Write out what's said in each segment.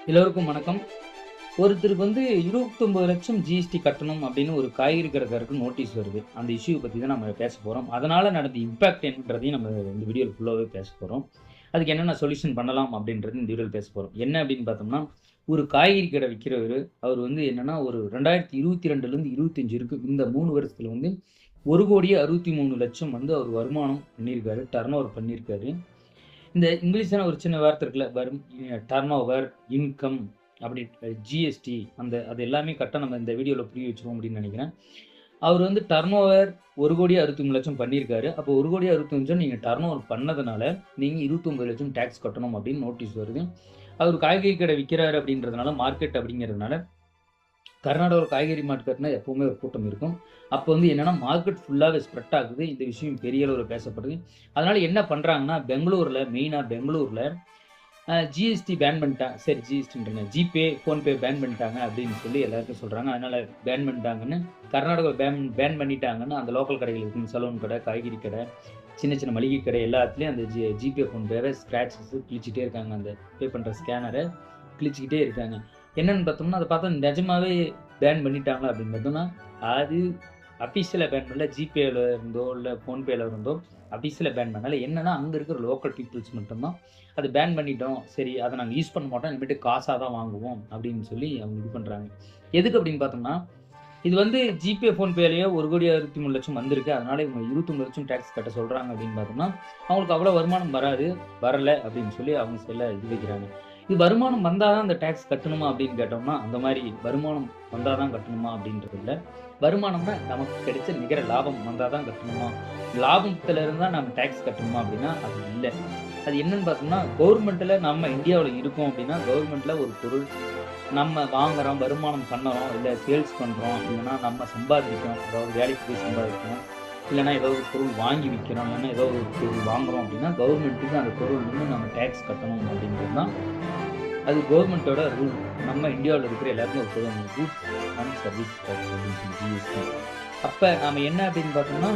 எல்லோருக்கும் வணக்கம். ஒருத்தருக்கு 29 லட்சம் ஜிஎஸ்டி கட்டணும் அப்படின்னு ஒரு காய்கறி கடைக்காரருக்கு நோட்டீஸ் வருது. அந்த இஷ்யூ பத்தி தான் நம்ம பேச போறோம். அதனால நடந்த இம்பாக்ட் என்னன்றதையும் நம்ம இந்த வீடியோல ஃபுல்லாவே பேச போறோம். அதுக்கு என்னென்ன சொல்யூஷன் பண்ணலாம் அப்படின்றது இந்த வீடியோல பேச போறோம். என்ன அப்படின்னு பார்த்தோம்னா, ஒரு காய்கறி கடை விக்கிறவரு, அவர் என்னன்னா ஒரு 2022லேருந்து 25 இருக்கு. இந்த 3 வருஷத்துல 1,63,00,000 அவர் வருமானம் பண்ணியிருக்காரு. டர்ன் ஓவர் பண்ணியிருக்காரு. இந்த இங்கிலீஷ்ல ஒரு சின்ன வார்த்தை இருக்குல்ல, டர்ன் ஓவர், இன்கம் அப்படி ஜிஎஸ்டி அது எல்லாமே கரெக்ட்டா நம்ம இந்த வீடியோல புரிய வச்சுருவோம் அப்படின்னு நினைக்கிறேன். அவர் டர்ன் ஓவர் 1,63,00,000 பண்ணியிருக்காரு. அப்போ 1,63,00,000 நீங்க டர்ன் ஓவர் பண்ணதுனால, நீங்க 29,00,000 டாக்ஸ் கட்டணும் அப்படின்னு நோட்டீஸ் வருது. அவர் காய்கறி கடை விக்கிறாரு அப்படின்றதுனால, மார்க்கெட் அப்படிங்கிறதுனால, கர்நாடகாவில் காய்கறி மார்க்கெட்னா எப்பவுமே ஒரு கூட்டம் இருக்கும். அப்போ என்னன்னா, மார்க்கெட் ஃபுல்லாவே ஸ்ப்ரெட் ஆகுது. இந்த விஷயம் பெரிய அளவுல பேசப்படுது. அதனால என்ன பண்றாங்கன்னா, மெயினா பெங்களூர்ல ஜிஎஸ்டி பேன் பண்ணிட்டாங்க. சரி ஜிஎஸ்டின்றேங்க. ஜிபே, ஃபோன்பே பேன் பண்ணிட்டாங்க அப்படின்னு சொல்லி எல்லாருக்கும் சொல்றாங்க. அதனால பேன் பண்ணிட்டாங்கன்னு, கர்நாடகாவில் பேன் பண்ணிட்டாங்கன்னு அந்த லோக்கல் கடைகள் இருக்கும். சலூன் கடை, காய்கறி கடை, சின்ன சின்ன மளிகை கடை எல்லாத்துலயும் அந்த ஜிபே, ஃபோன்பேவை ஸ்க்ராச்சஸ் கிழிச்சிட்டே இருக்காங்க. அந்த பே பண்ற ஸ்கேனரை கிழிச்சிக்கிட்டே இருக்காங்க. என்னன்னு பார்த்தோம்னா, அதை பார்த்தா நிஜமாவே பேன் பண்ணிட்டாங்களா அப்படின்னு பார்த்தோம்னா, அது அஃபிஷியலா பேன் பண்ணல. ஜிபேல இருந்தோ, இல்ல ஃபோன்பேல இருந்தோ அஃபிஷியலா பேன் பண்ணல. என்னன்னா, அங்க இருக்கிற லோக்கல் பீப்பிள்ஸ் மட்டும் தான் அது பேன் பண்ணிட்டோம். சரி, அதை நாங்க யூஸ் பண்ண மாட்டோம். இனிமேட்டு காசா தான் வாங்குவோம் அப்படின்னு சொல்லி அவங்க இது பண்றாங்க. எதுக்கு அப்படின்னு பார்த்தோம்னா, இது ஜிபே, ஃபோன்பேலயே 1,63,00,000 வந்திருக்கு. அதனால இவங்க 29,00,000 டாக்ஸ் கட்ட சொல்றாங்க அப்படின்னு பார்த்தோம்னா, அவங்களுக்கு அவ்வளோ வருமானம் வராது. வரல அப்படின்னு சொல்லி அவங்க சைடுல இது வைக்கிறாங்க. இது வருமானம் வந்தா தான் அந்த டாக்ஸ் கட்டணுமா அப்படின்னு கேட்டோம்னா, அந்த மாரி வருமானம் வந்தா தான் கட்டணுமா அப்படின்றது இல்ல. வருமானம்னா நமக்கு கிடைச்ச நிகர லாபம் வந்தா தான் கட்டணுமா? லாபத்துல இருந்தா நம்ம டாக்ஸ் கட்டணுமா அப்படின்னா, அது இல்ல. அது என்னன்னு பார்த்தோம்னா, கவர்மெண்ட்ல நம்ம இந்தியாவுல இருக்கோம் அப்படின்னா, கவர்மெண்ட்ல ஒரு பொருள் நம்ம வாங்குறோம், வருமானம் பண்ணறோம், இல்ல சேல்ஸ் பண்றோம், இல்லன்னா நம்ம சம்பாதிக்கிறோம். அதாவது வேலைக்கு போய் சம்பாதிக்கிறோம். இல்லன்னா ஏதோ ஒரு பொருள் வாங்கி விக்கிறோம், இல்லன்னா ஏதோ ஒரு பொருள் வாங்குறோம் அப்படின்னா, கவர்மெண்ட்டுக்கு அந்த பொருள் நம்ம டாக்ஸ் கட்டணும் அப்படின்றது தான் அது கவர்மெண்ட்டோட ரூல். நம்ம இந்தியாவுல இருக்கிற எல்லாருக்கும் ஒரு பொதுவான கூட்ஸ் அண்ட் சர்வீஸ் டாக்ஸ் அப்படின்னு சொல்லி ஜிஎஸ்டி. அப்ப நாம என்ன அப்படின்னு பார்த்தோம்னா,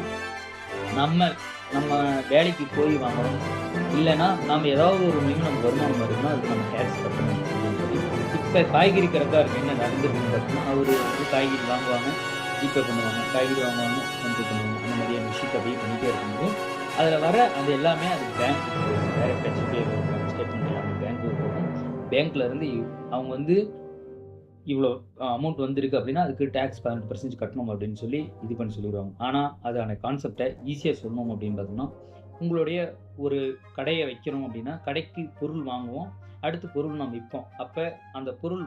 நம்ம நம்ம வேலைக்கு போய் வாங்குறோம். இல்லன்னா நாம ஏதாவது ஒரு மூலியமா நமக்கு வருமானம் வருதுன்னா, அதுக்கு நம்ம டாக்ஸ் கட்டணும் அப்படின்னு சொல்லி. இப்ப காய்கறி கடைக்காரருக்கு என்ன நடந்திருக்குன்னு பார்த்தோம்னா, அவரு காய்கறி வாங்குவாங்க, ஜிபே பண்ணுவாங்க. காய்கறி வாங்குவாங்க, ஃபோன்பே பண்ணுவாங்க. அந்த மாதிரியான விஷயத்த அப்படியே பண்ணிட்டே இருக்கும்போது, அதுல வர அது எல்லாமே அது பேங்க்குக்கு போகும். டைரக்ட்டா ஜிபே ஸ்டேட்மெண்ட் எல்லாமே பேங்க்குக்கு போகும். பேங்க்ல இருந்து அவங்க இவ்வளோ அமௌண்ட் வந்திருக்கு அப்படின்னா, அதுக்கு டாக்ஸ் 18% கட்டணும் அப்படின்னு சொல்லி இது பண்ணி சொல்லிருவாங்க. ஆனா, அதுக்கான கான்செப்ட்ட ஈஸியா சொல்லணும் அப்படின்னு பார்த்தோம்னா, உங்களுடைய ஒரு கடைய வைக்கிறோம் அப்படின்னா, கடைக்கு பொருள் வாங்குவோம். அடுத்து பொருள் நம்ம விப்போம். அப்ப அந்த பொருள்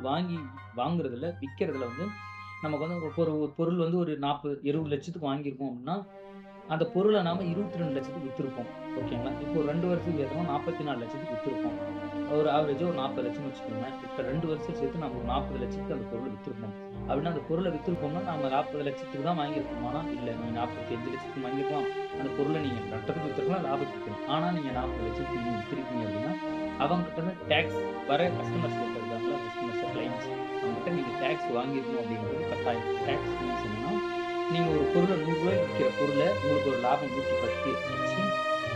வாங்குறதுல, விக்கிறதுல நமக்கு ஒரு பொருள் ஒரு 40, 20 லட்சத்துக்கு வாங்கியிருக்கோம் அப்படின்னா, அந்த பொருள நாம 22 லட்சத்துக்கு வித்திருப்போம். ஓகேங்களா? இப்போ 2 வருஷத்துக்கு ஏத்தோம்னா 44 லட்சத்துக்கு வித்திருப்போம். ஒரு ஆவரேஜா ஒரு 40 லட்சம்னு வச்சுக்கோங்களேன். இப்ப 2 வருஷம் சேர்த்து நம்ம ஒரு 40 லட்சத்துக்கு அந்த பொருள வித்திருப்போம். அப்படின்னா அந்த பொருள வித்திருப்போம்னா, நாம 40 லட்சத்துக்கு தான் வாங்கியிருப்போமானா, இல்ல நீங்க 45 லட்சத்துக்கு வாங்கியிருக்கலாம். அந்த பொருள நீங்க நட்டத்துக்கு வித்திருக்கலாம், லாபத்துக்கு வித்திருக்கலாம். ஆனா நீங்க 40 லட்சத்துக்கு நீங்க வித்திருக்கீங்க அப்படின்னா, அவங்ககிட்ட இருந்து டாக்ஸ் வர கஸ்டமர்ஸ் இருக்காங்கல்ல, கஸ்டமர்ஸ், கிளையண்ட்ஸ் அவங்ககிட்ட நீங்க டாக்ஸ் வாங்கியிருக்கணும் அப்படிங்கிறது கட்டாயம். டாக்ஸ் மீன்ஸ் என்னன்னா, நீங்க ஒரு பொருள ரூ. 100 விக்கிற பொருள உங்களுக்கு ஒரு லாபம் 110 வச்சு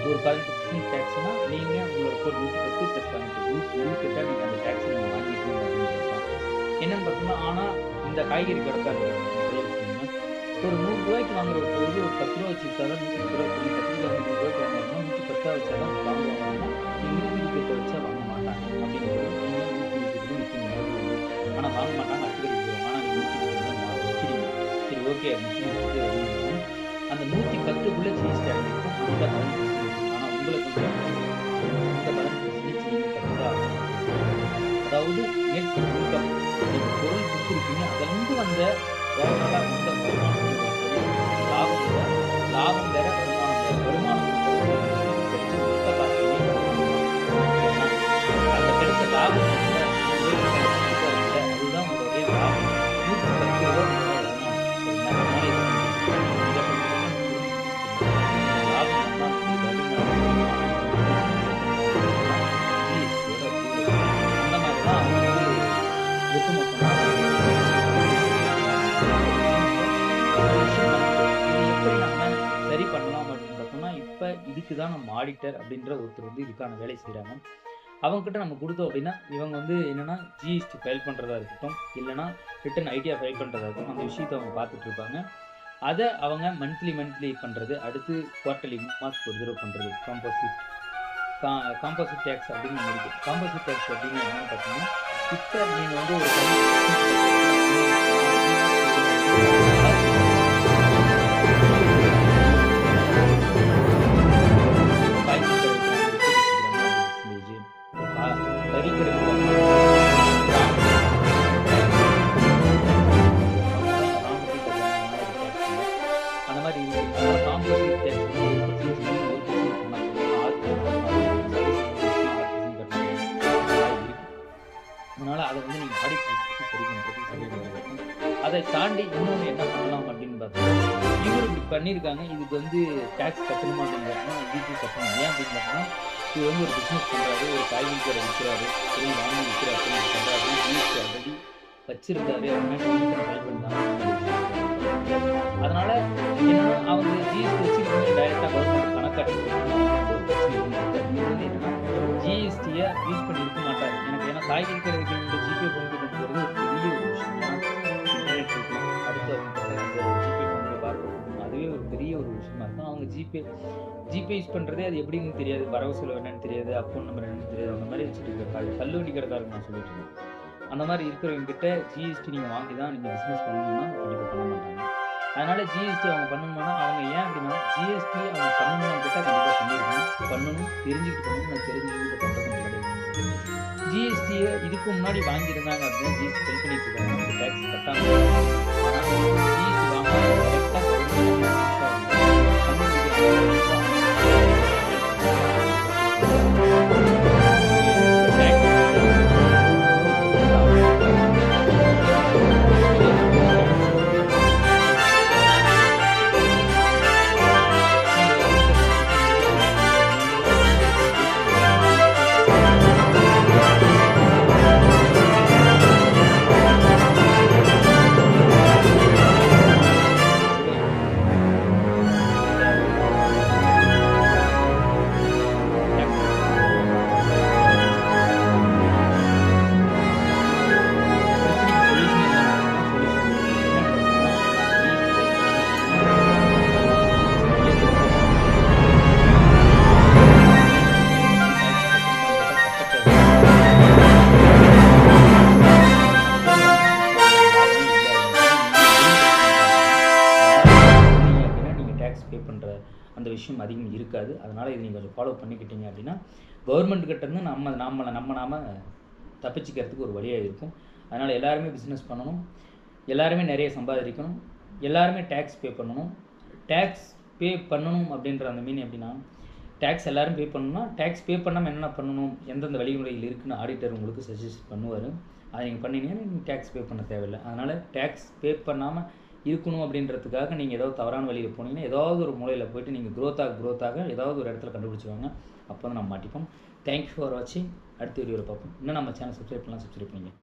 ஒரு 18% டாக்ஸ்னா, நீங்க உங்களோட பொருள் 110 + 18 108 நீங்க அந்த டாக்ஸ் நீங்க வாங்கிக்கணும் அப்படின்றது தான். என்னன்னு பார்த்தோம்னா, ஆனா இந்த காய்கறி கடைக்காரர் ஒரு ரூ. 100க்கு வாங்குற ஒரு பொருள் ஒரு ரூ. 10 வச்சு வித்தா தான் ரூ. 110 ரூ. கத்திரிக்காய் ரூ. 100 வாங்குறாங்கன்னா 110 வச்சா தான் வாங்குவாங்கன்னா, 128 வச்சா வாங்க மாட்டாங்க அப்படிங்கிறது. நீங்க 128 விக்கணும். ஆனா வாங்க மாட்டாங்க. அடுத்த கடைக்கு போவாங்க. ஆனா நீங்க 128 தான் விக்கிறீங்க. சரி ஓகே அப்படின்னு சொல்லி அந்த 110க்குள்ள ஜிஎஸ்டி அடங்கியிருக்கும். அந்த 18%. ஆனா உங்களுக்கு அந்த 18% நீங்க கட்டிதான் ஆகணும். அதாவது நெட் இன்கம். நீங்க பொருள் வித்திருக்கீங்க. அதிலிருந்து வந்த ஓவராலா வந்த வருமானம் லாபம் வேற, லாபம் வேற, வருமானம் வேற. வருமானம் கிடைச்ச மொத்த காசுமே ஓகேங்களா? அந்த கிடைச்ச லாபம் அதுதான் உங்களுடைய லாபம். 110 ரூபாய் வருமானம். சரிங்களா? அதனால சரி பண்ணலாம் அப்படின்னு பார்த்தோம்னா, இப்ப இதுக்கு தான் நம்ம ஆடிட்டர் அப்படின்ற ஒருத்தர் இதுக்கான வேலை செய்றாங்க. அவங்ககிட்ட நம்ம கொடுத்தோம் அப்படின்னா இவங்க வந்து என்னென்னா ஜிஎஸ்டி ஃபைல் பண்ணுறதா இருக்கட்டும், இல்லைனா ரிட்டன் ஐடியா ஃபைல் பண்ணுறதா இருக்கட்டும், அந்த விஷயத்தை அவங்க பார்த்துட்டு இருப்பாங்க. அதை அவங்க மந்த்லி பண்ணுறது, அடுத்து குவார்ட்டர்லி மாதத்துக்கு ஒரு தடவை பண்ணுறது. காம்போசிட் டேக்ஸ் அப்படின்னு ஒன்று இருக்குது. காம்போசிட் டேக்ஸ் அப்படின்னு என்னென்னு பார்த்தீங்கன்னா, இப்போ நீங்கள் வந்து ஒரு அந்த மாதிரி காம்போசிட் டேக்ஸ் அதனால் அதை வந்து நீங்கள் ஆடிட் சரி பண்ணுறது சரி பண்ணுறது. அதை தாண்டி இன்னொன்று என்ன பண்ணலாம் அப்படின்னு பார்த்தீங்கன்னா, இவர் இப்படி பண்ணியிருக்காங்க, இதுக்கு வந்து டேக்ஸ் கட்டணுமா அப்படின்னு பார்த்தீங்கன்னா ஜிஎஸ்டி கட்டணும். ஏன் அப்படின்னு பார்த்தீங்கன்னா, இவர் வந்து ஒரு பிஸ்னஸ் பண்ணுறாரு, ஒரு காய்கறி கடை விற்கிறாரு, பொருள் வாங்கி விற்கிறாரு அப்படின்னு பண்ணுறாரு, ஜிஎஸ்டி ஆல்ரெடி வச்சிருந்தாரு, ஃபைல் பண்ணாங்க. அதனால் என்னன்னா அவங்க ஜிஎஸ்டி வச்சுருக்காங்க, டைரெக்டாக கவர்மெண்ட் கணக்காட்டி என்னன்னா ஜிஎஸ்டியை யூஸ் பண்ணி இருக்க மாட்டார். எனக்கு ஏன்னா காய்கறி கடை வைக்கிறவங்க ஜிபே கொண்டு போகிறது ஒரு பெரிய ஒரு விஷயம். இன்டர்நெட் இருக்கும், அடுத்து ஜிபே கொண்டு பார்க்கணும், அதுவே ஒரு பெரிய ஒரு விஷயமா இருக்கும். அவங்க ஜிபே யூஸ் பண்ணுறதே அது எப்படின்னு தெரியாது, வரவு செலவு என்னன்னு தெரியாது, அக்கௌண்ட் நம்பர் என்னன்னு தெரியாது, அந்த மாதிரி வச்சுட்டு இருக்காரு. தள்ளுவண்டி கடைக்காரங்க நான் சொல்லிட்டு இருக்கேன். அந்த மாதிரி இருக்கிறவங்க கிட்ட ஜிஎஸ்டி நீங்கள் வாங்கி தான் நீங்கள் பிஸ்னஸ் பண்ணணும்னா கண்டிப்பாக பண்ண மாட்டாங்க. அதனால் ஜிஎஸ்டி அவங்க பண்ணணும்னா அவங்க ஏன் அப்படின்னா ஜிஎஸ்டி அவங்க பண்ணணும்னு கேட்டால் கண்டிப்பாக பண்ணியிருக்கணும், பண்ணணும், தெரிஞ்சுக்கிட்டு பண்ணணும். நான் தெரிஞ்சுக்கிட்டு பண்ணுறது கிடையாது. ஜிஎஸ்டியை இதுக்கு முன்னாடி வாங்கியிருந்தாங்க அப்படின்னா ஜிஎஸ்டி ஃபைல் பண்ணிட்டு இருக்காங்க, டேக்ஸ் கட்டாமல். ஆனால் ஜிஎஸ்டி வாங்க பே பண்ணுற அந்த விஷயம் அதிகம் இருக்காது. அதனால் இதை நீங்கள் கொஞ்சம் ஃபாலோ பண்ணிக்கிட்டீங்க அப்படின்னா கவர்மெண்ட் கிட்டேருந்து நாம தப்பிச்சிக்கிறதுக்கு ஒரு வழியாக இருக்கும். அதனால் எல்லாருமே பிஸ்னஸ் பண்ணணும், எல்லாருமே நிறைய சம்பாதிக்கணும், எல்லாருமே டேக்ஸ் பே பண்ணணும். டேக்ஸ் பே பண்ணணும் அப்படின்ற அந்த மீன் எப்படின்னா, டேக்ஸ் எல்லோரும் பே பண்ணணும்னா டேக்ஸ் பே பண்ணாமல் என்னென்ன பண்ணணும், எந்தெந்த வழிமுறைகள் இருக்குதுன்னு ஆடிட்டர் உங்களுக்கு சஜஸ்ட் பண்ணுவார். அதை நீங்கள் பண்ணிங்கன்னா நீங்கள் டேக்ஸ் பே பண்ண தேவையில்லை. அதனால் டேக்ஸ் பே பண்ணாமல் இருக்கணும் அப்படின்றதுக்காக நீங்கள் ஏதாவது தவறான வழியில் போனீங்கன்னா ஏதாவது ஒரு மூலையில் போய்ட்டு நீங்கள் க்ரோத்தாக ஏதாவது ஒரு இடத்துல கண்டுபிடிச்சிவாங்க. அப்போ தான் நம்ம மாட்டிப்போம். தேங்க்யூ ஃபார் வாட்சிங். அடுத்த வீடியோவில் பார்ப்போம். இன்னும் நம்ம சேனல் சப்ஸ்கிரைப் பண்ணலாம், சப்ஸ்கிரைப் பண்ணிங்க.